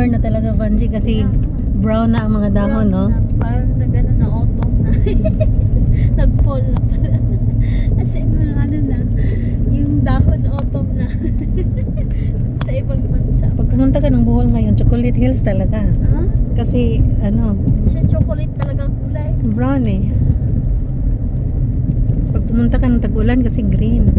summer na talaga, Vanji, kasi brown na ang mga dahon, no? Parang nag-ano na autumn na. Nag-fall na pala. Kasi ano na, yung dahon autumn na. Sa ibang bansa. Pag pumunta ka ng Bohol ngayon, Chocolate Hills talaga. Ha? Kasi, ano, Kasi chocolate talaga ang kulay. brown eh. Pag pumunta ka ng tag-ulan, kasi green.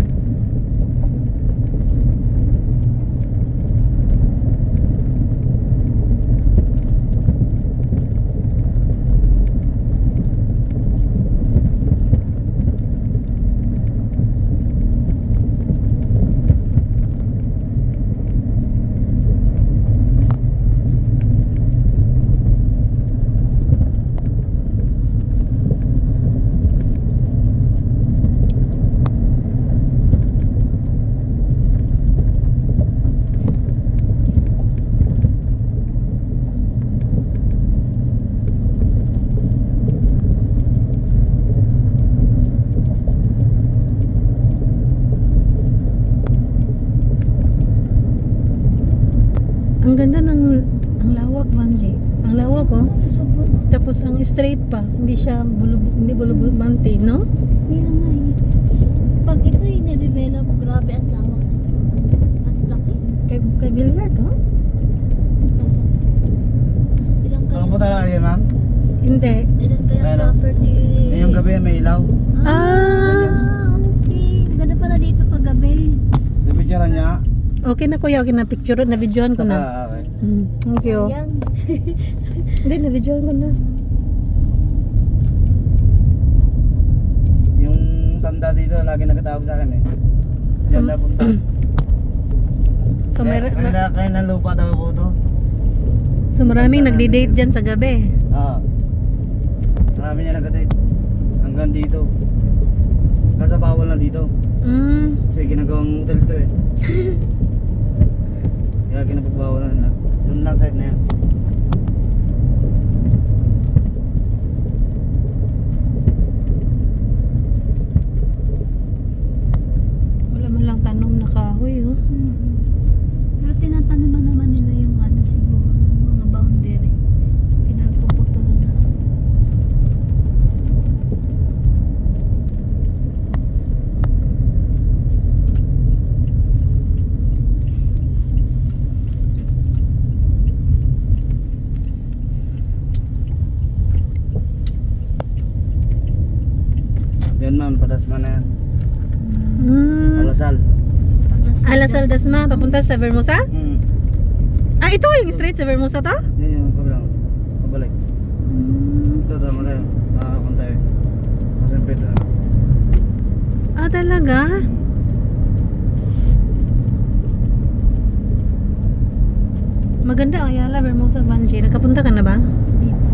Ang ganda ang lawak, Vanji. Ang lawak, oh. Subot. Tapos ang straight pa, hindi siya hindi bulubog mountain, no? Kaya nga eh. So, pag ito yung na-develop, grabe ang lawak nito. Ang laki. Kay Villar, to? Ilang kaya? Punta na kayo, ma'am? Hindi. Ilan kaya Ano? property? Ngayong gabi may ilaw. Okay. Ganda pala dito pag gabi. Bibidyaran niya. Okay na, kuya. Okay na picture. Na-videoan ko na. Okay. Thank you. Sayang. Hindi, na-videoan ko na. Yung tanda dito, lagi nagkatawag sa akin eh. Diyan na punta. So, Kaya ng lupa daw po to. so maraming nagdi-date dyan sa gabi. Marami niya nag-date. Hanggang dito. Kasi bawal na dito. Kasi ginagawang hotel to eh. Kaya ginapagbawalan na. Doon lang side na yan. Wala man lang tanom na kahoy, oh. Pero tinatanaman naman nila yung ano siguro, mga boundary. Pinagpuputol na. Yan ma'am, patas man na yan. Alasal. Alasal. Dasma, papunta sa Vermosa? Ah, ito yung straight sa Vermosa to? Yan yung kabilang. Pabalik. Ito tama tayo. Makakakon tayo. Kasi pwede na. Ah, talaga? Maganda ang Ayala, Vermosa, Vanji. Nakapunta ka na ba? Dito.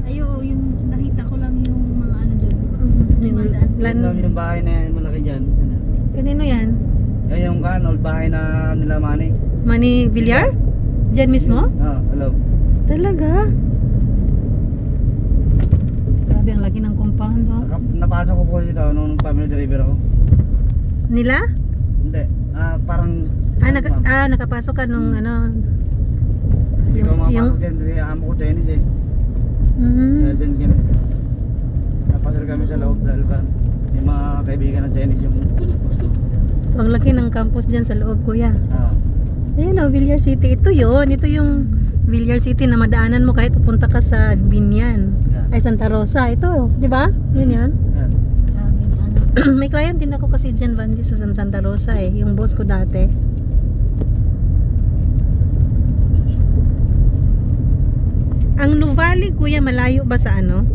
Ayo, yung nakita ko lang yung mga ano doon. Yung Yan lang yung bahay na yan, malaki dyan. Kanino yan? Yan yung old bahay na nila Manny. Manny Villar? Diyan mismo? Hello. Talaga? Grabe, ang laki ng compound, oh. Napasok ko po dito nung family driver ako. Nila? Hindi. Parang Nakapasok ka nung ano? ikaw Yung mapasok dyan. Kasi amo ko Chinese eh. Kaya dyan kami. Napasal kami sa loob dahil may mga kaibigan ng Chinese yung boss ko. So, ang laki ng campus dyan sa loob, kuya. Ayan, oh, Villar City. Ito yun. Ito yung Villar City na madaanan mo kahit pupunta ka sa Binyan. Ay, Santa Rosa. Ito, di ba? Yun yun. Yan. Daming ano. May client din ako kasi dyan, Vanji, sa Santa Rosa eh. Yung boss ko dati. Ang Nuvali, kuya, malayo ba sa ano?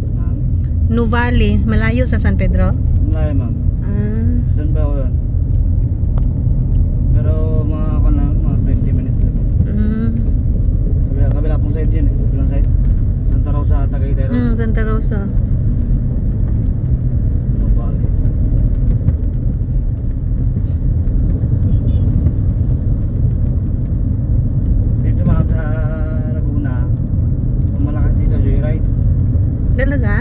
Nuvali, malayo sa San Pedro? Malayo ma'am. Doon ba ako yun? Pero mga 20 minutes lang. Kabila pong side yun eh. Kabilang side. Santa Rosa, Tagaytay Road. Santa Rosa. Nuvali. Dito ma'am sa Laguna, ang malakas dito, joyride. Talaga?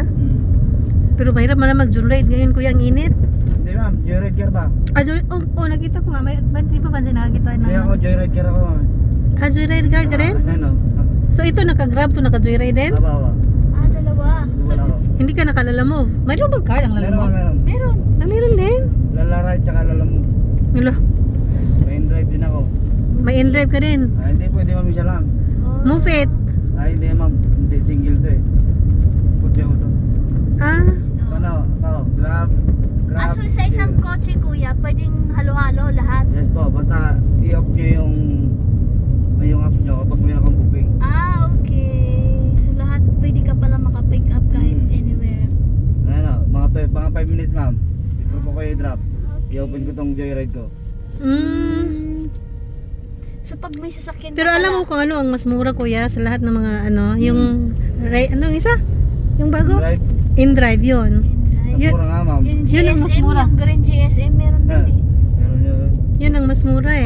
Pero mahirap man na mag-joyride ngayon, kuya, ang init. Hindi ma'am, joyride gear ba? Ah, nakita ko nga. Ba't di pa ba nakakita na? Kaya ako joyride gear ako ma'am. Ah, joyride car ka rin? Ano? So ito naka-grab to, naka-joyride din? Aba. Ah, dalawa. Wala ko. Hindi ka nakalalamove. Mayroon bang car ang Meron, lalamove? meron. Meron. Ah, meron din. Lalaride tsaka lalamove. Hello. May drive din ako. May in-drive ka rin. Hindi pwede ma'am isa lang. Oh. Move it. Hindi ma'am. Hindi single to eh. Kutse ko to. Ah, Ano? Grab. Ah, so sa isang kotse kuya, pwedeng halo-halo lahat. Yes po. Basta i-off nyo yung apps nyo kapag meron kang booking. Ah, okay. So lahat pwede ka pala maka-pick up kahit anywhere. Mga 5 minutes ma'am. Before ko kayo drop. I-open ko tong joyride ko. So pag may sasakyan pero ka alam mo pala, kung ano ang mas mura kuya sa lahat ng mga ano, yung anong isa? Yung bago? Drive. In-drive yun. in-drive. Yun- Mura nga ma'am. Yung Yun ang mas GSM, mura. yung Green GSM meron din eh. Meron yun. Yun ang mas mura eh.